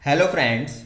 Hello friends,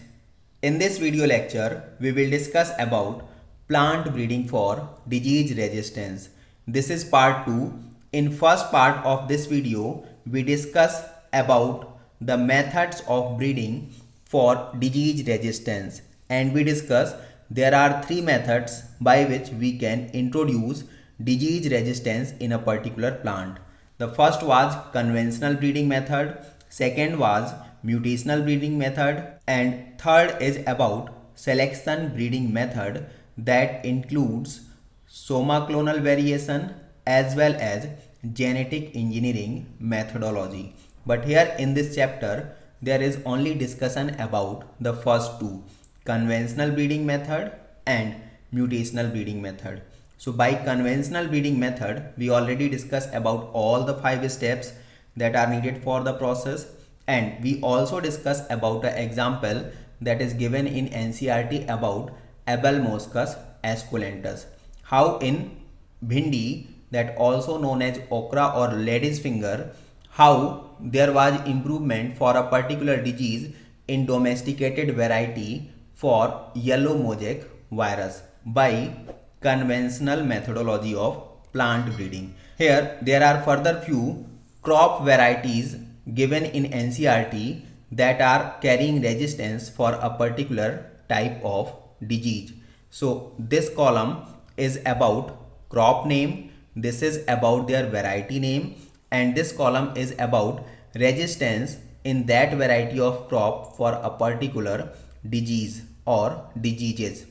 in this video lecture we will discuss about plant breeding for disease resistance. This is part 2. In first part of this video we discuss about the methods of breeding for disease resistance, and we discuss there are three methods by which we can introduce disease resistance in a particular plant. The first was conventional breeding method, second was mutational breeding method, and third is about selection breeding method that includes somaclonal variation as well as genetic engineering methodology. But here in this chapter there is only discussion about the first two, conventional breeding method and mutational breeding method. So by conventional breeding method, we already discussed about all the 5 steps that are needed for the process, and we also discussed about the example that is given in NCERT about Abelmoschus esculentus. How in bhindi, that also known as okra or lady's finger, how there was improvement for a particular disease in domesticated variety for yellow mosaic virus by conventional methodology of plant breeding. Here there are further few crop varieties given in NCERT that are carrying resistance for a particular type of disease. So this column is about crop name, this is about their variety name, and this column is about resistance in that variety of crop for a particular disease or diseases.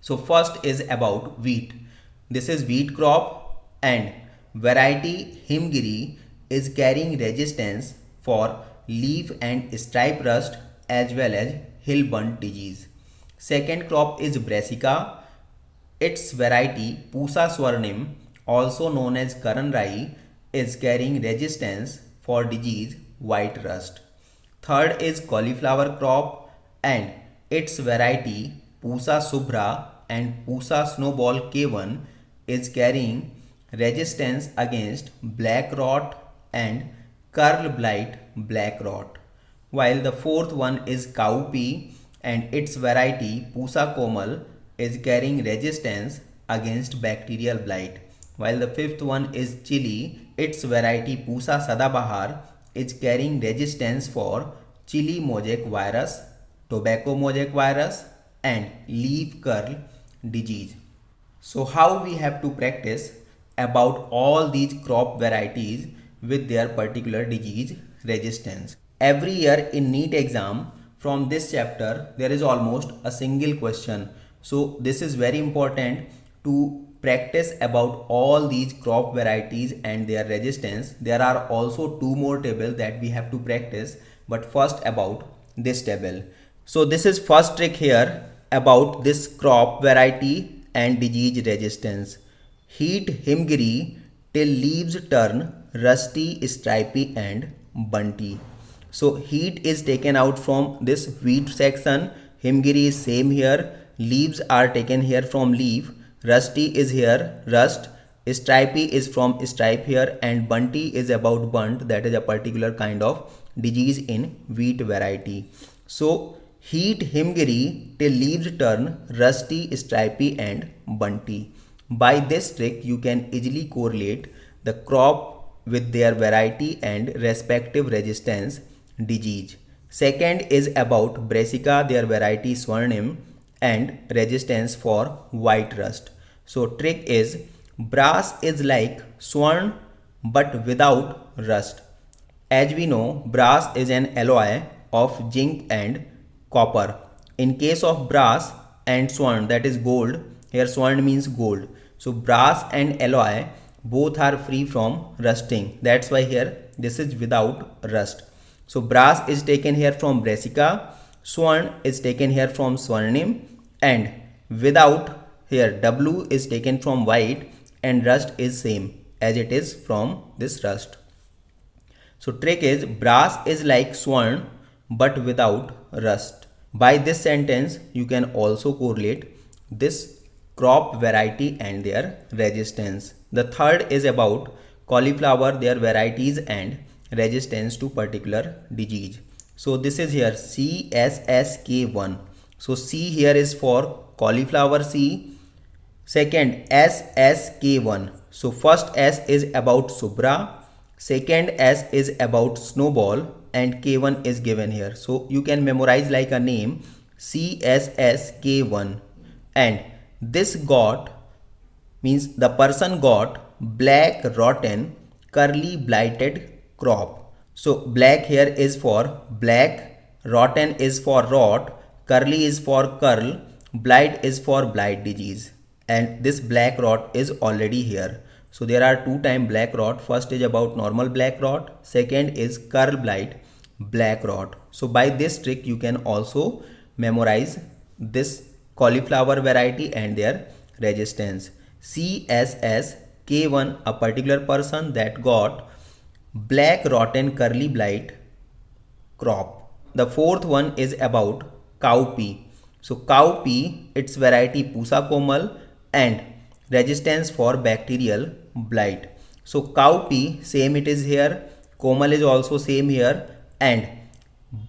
So first is about wheat. This is wheat crop, and variety Himgiri is carrying resistance for leaf and stripe rust as well as hill bunt disease. Second crop is brassica. Its variety Pusa swarnim, also known as Karan is carrying resistance for disease white rust. Third is cauliflower crop, and its variety Pusa subra and Pusa snowball K1 is carrying resistance against black rot and curl blight black rot. While the fourth one is cowpea, and its variety Pusa komal is carrying resistance against bacterial blight. While the fifth one is chili, its variety Pusa sadabahar is carrying resistance for chili mosaic virus, tobacco mosaic virus, and leaf curl disease. So how we have to practice about all these crop varieties with their particular disease resistance. Every year in NEET exam, from this chapter there is almost a single question. So this is very important to practice about all these crop varieties and their resistance. There are also two more tables that we have to practice, but first about this table. So this is first trick here about this crop variety and disease resistance. Heat Himgiri till leaves turn rusty, stripy and bunty. So heat is taken out from this wheat section, Himgiri is same here, leaves are taken here from leaf, rusty is here rust, stripy is from stripe here, and bunty is about bunt, that is a particular kind of disease in wheat variety. So heat Himgiri till leaves turn rusty, stripy and bunty. By this trick you can easily correlate the crop with their variety and respective resistance disease. Second is about brassica, their variety swarnim and resistance for white rust. So trick is brass is like swarn but without rust. As we know, brass is an alloy of zinc and copper. In case of brass and swarn, that is gold, here swarn means gold. So brass and alloy both are free from rusting. That's why here this is without rust. So brass is taken here from brassica, swarn is taken here from swarnim, and without here W is taken from white, and rust is same as it is from this rust. So trick is brass is like swarn but without rust. By this sentence you can also correlate this crop variety and their resistance. The third is about cauliflower, their varieties and resistance to particular disease. So this is here CSSK1. So C here is for cauliflower C. Second SSK1. So first S is about Subra, second S is about snowball, and K1 is given here. So you can memorize like a name CSSK1. And this got means the person got black rotten curly blighted crop. So black here is for black, rotten is for rot, curly is for curl, blight is for blight disease, and this black rot is already here. So there are two time black rot. First is about normal black rot, second is curl blight black rot. So by this trick you can also memorize this cauliflower variety and their resistance. CSS K1, a particular person that got black rotten curly blight crop. The fourth one is about cowpea. So cowpea, its variety Pusa Komal, and resistance for bacterial blight. So cowpea, same it is here, Komal is also same here, and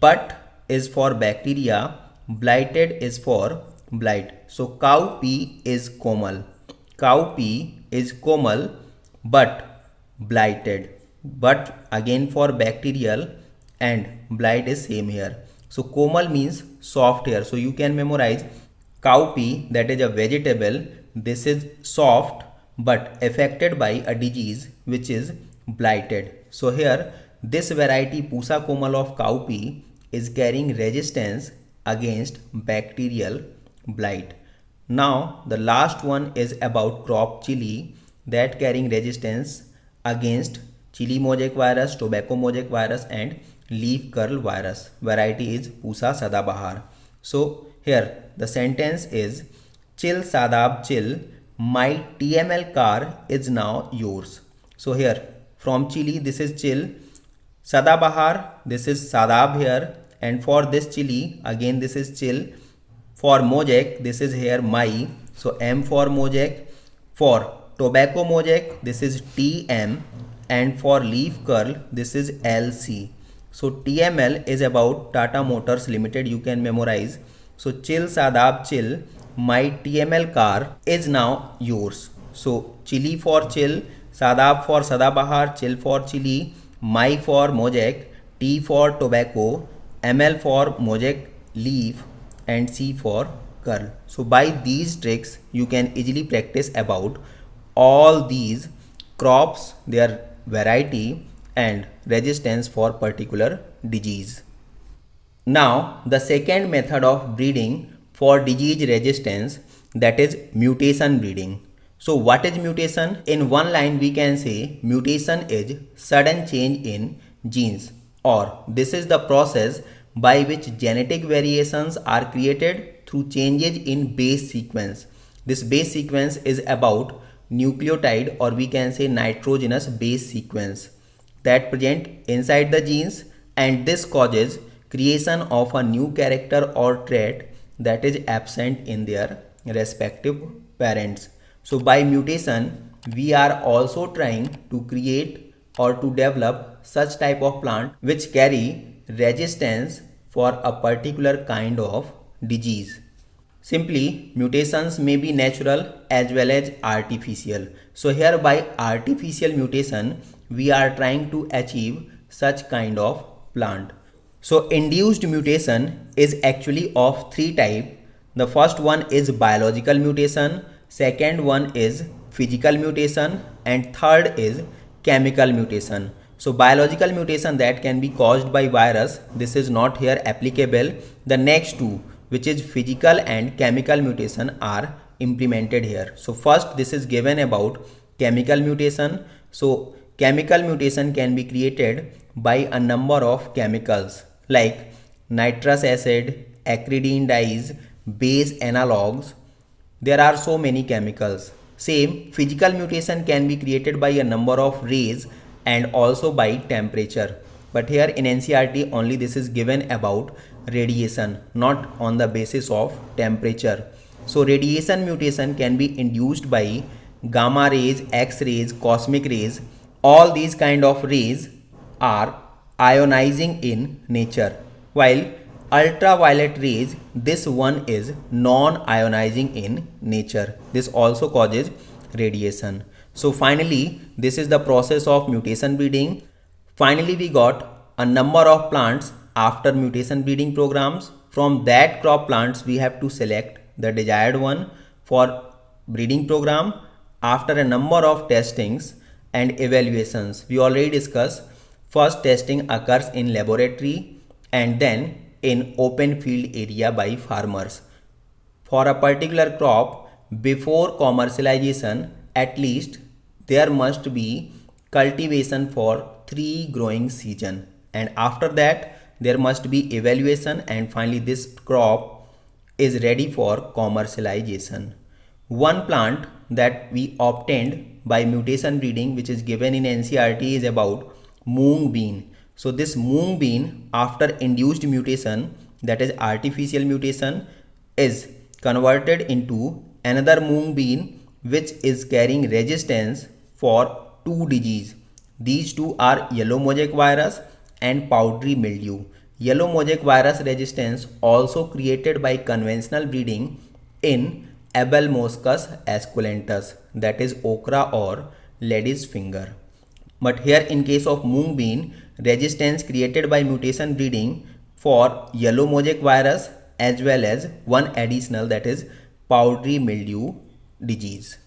but is for bacteria, blighted is for blight. So cowpea is Komal. Cowpea is Komal but blighted. But again for bacterial and blight is same here. So Komal means soft here. So you can memorize cowpea, that is a vegetable. This is soft but affected by a disease which is blighted. So here this variety Pusa Komal of cowpea is carrying resistance against bacterial blight. Now the last one is about crop chili that carrying resistance against chili mosaic virus, tobacco mosaic virus, and leaf curl virus. Variety is Pusa Sadabahar. So here the sentence is chill Sadab chill, my TML car is now yours. So here from chili this is chill, Sadabahar this is Sadab here, and for this chili again this is chill. For mosaic this is here my, so M for mosaic. For tobacco mosaic this is TM, and for leaf curl this is LC. So TML is about Tata Motors Limited, you can memorize. So chill Sadab chill, my TML car is now yours. So chili for chill, Sadab for Sadabahar, chill for chili, my for mosaic, T for tobacco, ML for mosaic leaf, and C for curl. So by these tricks you can easily practice about all these crops, their variety and resistance for particular disease. Now the second method of breeding for disease resistance, that is mutation breeding. So what is mutation? In one line we can say mutation is sudden change in genes, or this is the process by which genetic variations are created through changes in base sequence. This base sequence is about nucleotide, or we can say nitrogenous base sequence, that present inside the genes, and this causes creation of a new character or trait that is absent in their respective parents. So by mutation we are also trying to create or to develop such type of plant which carry resistance for a particular kind of disease. Simply, mutations may be natural as well as artificial. So here by artificial mutation, we are trying to achieve such kind of plant. So induced mutation is actually of three types. The first one is biological mutation, second one is physical mutation, and third is chemical mutation. So biological mutation that can be caused by virus, this is not here applicable. The next two, which is physical and chemical mutation, are implemented here. So first this is given about chemical mutation. So chemical mutation can be created by a number of chemicals like nitrous acid, acridine dyes, base analogues. There are so many chemicals. Same physical mutation can be created by a number of rays and also by temperature. But here in NCERT only this is given about radiation, not on the basis of temperature. So radiation mutation can be induced by gamma rays, X-rays, cosmic rays. All these kind of rays are ionizing in nature. while ultraviolet rays, this one is non-ionizing in nature. This also causes radiation. So finally, this is the process of mutation breeding. Finally, we got a number of plants after mutation breeding programs. From that crop plants, we have to select the desired one for breeding program after a number of testings and evaluations. We already discussed first testing occurs in laboratory and then in open field area by farmers. For a particular crop, before commercialization, at least there must be cultivation for 3 growing season, and after that there must be evaluation, and finally this crop is ready for commercialization. One plant that we obtained by mutation breeding, which is given in NCERT, is about moong bean. So this moong bean, after induced mutation, that is artificial mutation, is converted into another moong bean which is carrying resistance for 2 diseases. These two are yellow mosaic virus and powdery mildew. Yellow mosaic virus resistance also created by conventional breeding in Abelmoschus esculentus, that is okra or lady's finger. But here in case of moong bean, resistance created by mutation breeding for yellow mosaic virus as well as one additional, that is powdery mildew disease.